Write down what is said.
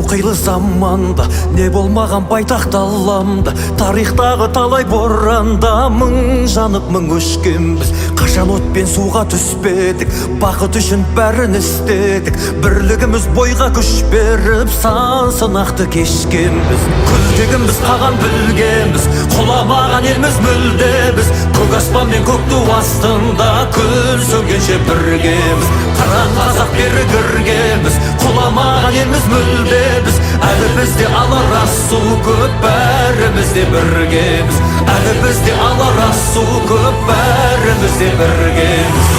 қилы заманда не болмаған байтақ даламда, тарихтағы талай боранда мың жанып мың өшкенбіз. Қашан от пен суға түспедік, бақыт үшін бәрін істедік. Бірлігіміз бойға күш беріп сан сынақты кешкенбіз. Күлтегіміз қаған білгенбіз, құламаған елміз мүлде біз. Көк аспан мен көк ту астында күн сөнгенше біргеміз. Қараң қазақ бері кіргенбіз, құламаған елміз мүлде біз. Әлі бізде алар асу көп, бәріміз де біргеміз. Әлі бізде алар асу көп, бәріміз де біргеміз.